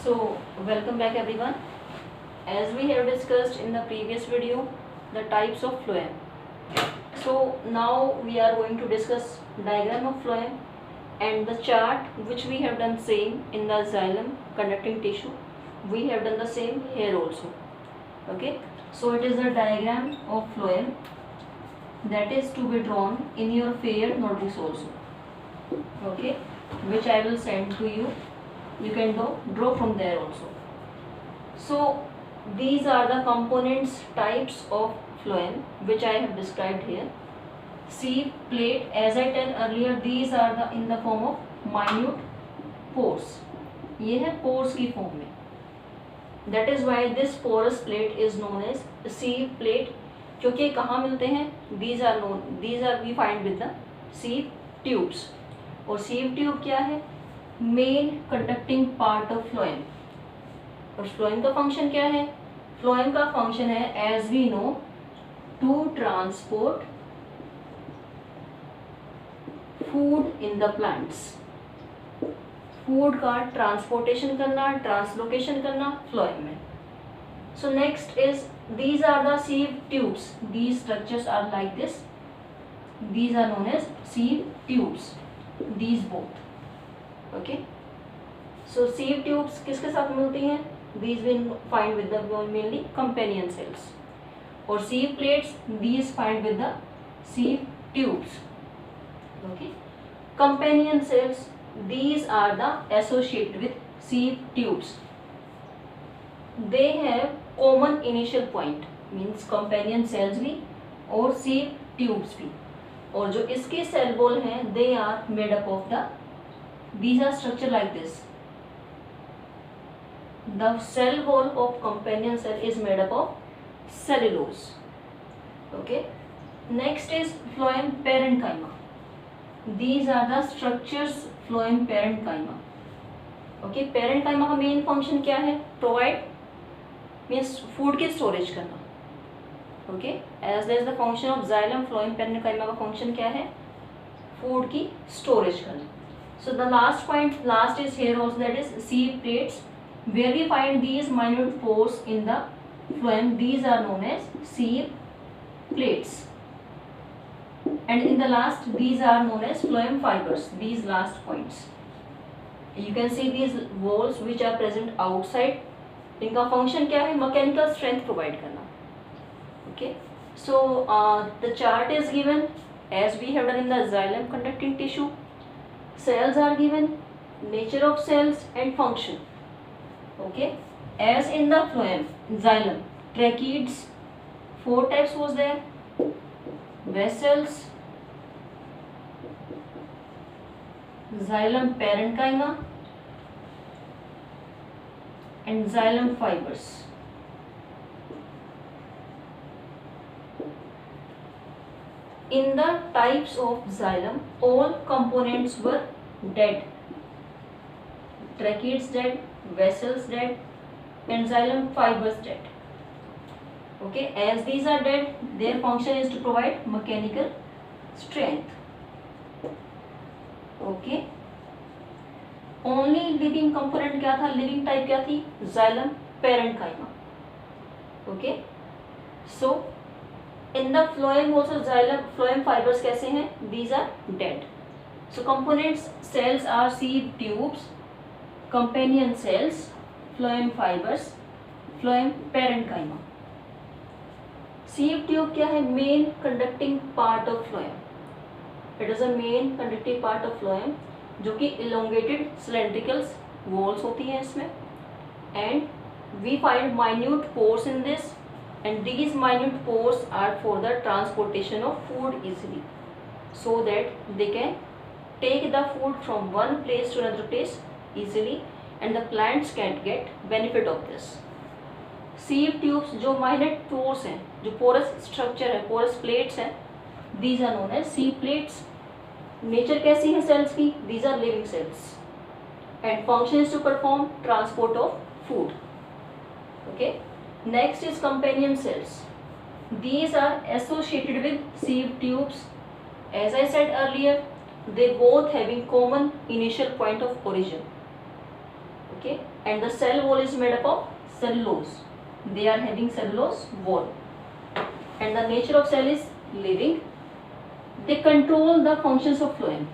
So welcome back everyone. As we have discussed in the previous video the types of phloem. So now we are going to discuss diagram of phloem and the chart which we have done same in the xylem conducting tissue. We have done the same here also. Okay. So it is a diagram of phloem that is to be drawn in your fair notebooks also. Okay. Which I will send to you. You can draw from there also. So these are the components types of phloem which I have described here. Sieve, plate, as I told earlier, these are the in the form of minute pores. ये है pores की form में. That is why this porous plate is known as sieve plate. क्योंकि कहाँ मिलते हैं? These are we find with the sieve tubes. और sieve tube क्या है? Main conducting part of phloem. और फ्लोएम का फंक्शन क्या है? फ्लोएम का फंक्शन है as we know to transport food in the plants. Food का ट्रांसपोर्टेशन करना, ट्रांसलोकेशन करना फ्लोएम में. So next is these are the sieve tubes. These structures are like this. These are known as sieve tubes. These both. Okay. So sieve tubes किसके साथ मिलती हैं? These will find with the mainly companion cells. और sieve plates these find with the sieve tubes. Okay. Companion cells these are the associated with sieve tubes. They have common initial point, means companion cells भी और sieve tubes भी. और जो इसके cell wall हैं they are made up of the these are structure like this. The cell wall of companion cell is made up of cellulose. Okay. Next is phloem parenchyma. These are the structures phloem parenchyma. Okay. parenchyma का main function क्या है? Provide means food की storage करना. Okay. As the function of xylem, phloem parenchyma का function क्या है? Food की storage करना. So the last point, last is here also, that is sieve plates, where we find these minute pores in the phloem. These are known as sieve plates. And in the last, these are known as phloem fibers. These last points. You can see these walls which are present outside. इनका function क्या है? Mechanical strength provide करना. Okay. So the chart is given as we have done in the xylem conducting tissue. Cells are given, nature of cells and function. Okay. As in the phloem, xylem, tracheids, 4 types was there. Vessels, xylem parenchyma and xylem fibers. In the types of xylem, all components were dead. Tracheids dead, vessels dead, and xylem fibers dead. Okay, as these are dead, their function is to provide mechanical strength. Okay. Only living component क्या था? Living type क्या थी? Xylem parenchyma. Okay. So in the phloem also xylem phloem fibers कैसे हैं? These are dead. So components cells are sieve tubes, companion cells, phloem fibers, phloem parenchyma. Sieve tube क्या है? Main conducting part of phloem. It is a main conducting part of phloem जो कि elongated cylindrical walls होती हैं इसमें. And we find minute pores in this, and these minute pores are for the transportation of food easily, so that they can take the food from one place to another place easily, and the plants can get benefit of this. Sieve tubes जो minute pores हैं, जो porous structure है, porous plates हैं, these are known as sieve plates. Nature कैसी है cells की? These are living cells, and function is to perform transport of food. Okay. Next is companion cells. These are associated with sieve tubes. As I said earlier, they both having common initial point of origin. okay, and the cell wall is made up of cellulose. They are having cellulose wall, and the nature of cell is living. They control the functions of phloem.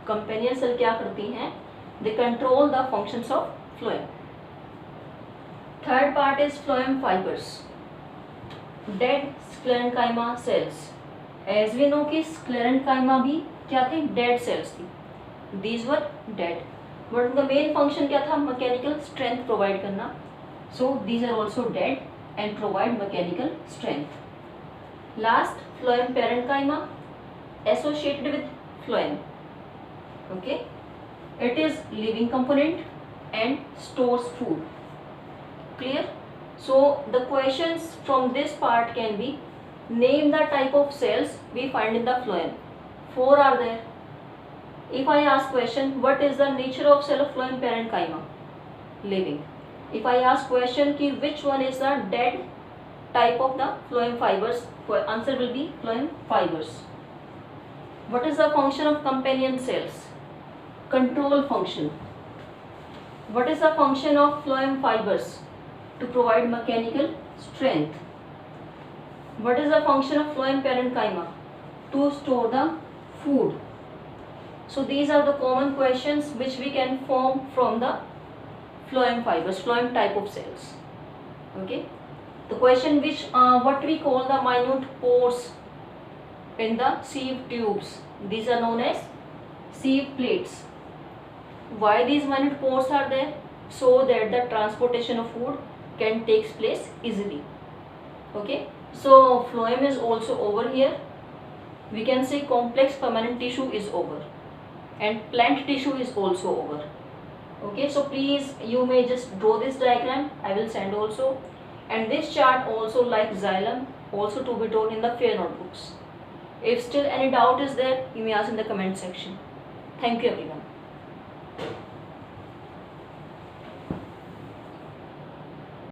Companion cell क्या करती हैं? They control the functions of phloem. Third part is phloem fibers. Dead sclerenchyma cells. As we know कि sclerenchyma भी क्या थे? Dead cells थी. These were dead. But उनका main function क्या था? Mechanical strength provide करना. So these are also dead and provide mechanical strength. Last, phloem parenchyma associated with phloem. Okay, it is living component and stores food. Clear? So the questions from this part can be: name the type of cells we find in the phloem. 4 are there. If I ask question, what is the nature of cell of phloem parenchyma? Living. If I ask question ki which one is the dead type of the phloem fibers, answer will be phloem fibers. What is the function of companion cells? Control function. What is the function of phloem fibers? To provide mechanical strength. What is the function of phloem parenchyma? To store the food. So these are the common questions which we can form from the phloem fibers, phloem type of cells. Okay. The question which what we call the minute pores in the sieve tubes. These are known as sieve plates. Why these minute pores are there? So that the transportation of food can take place easily. Okay. So phloem is also over here. We can say complex permanent tissue is over, and plant tissue is also over. Okay, so please you may just draw this diagram. I will send also, and this chart also like xylem also to be drawn in the fair notebooks. If still any doubt is there, you may ask in the comment section. Thank you everyone.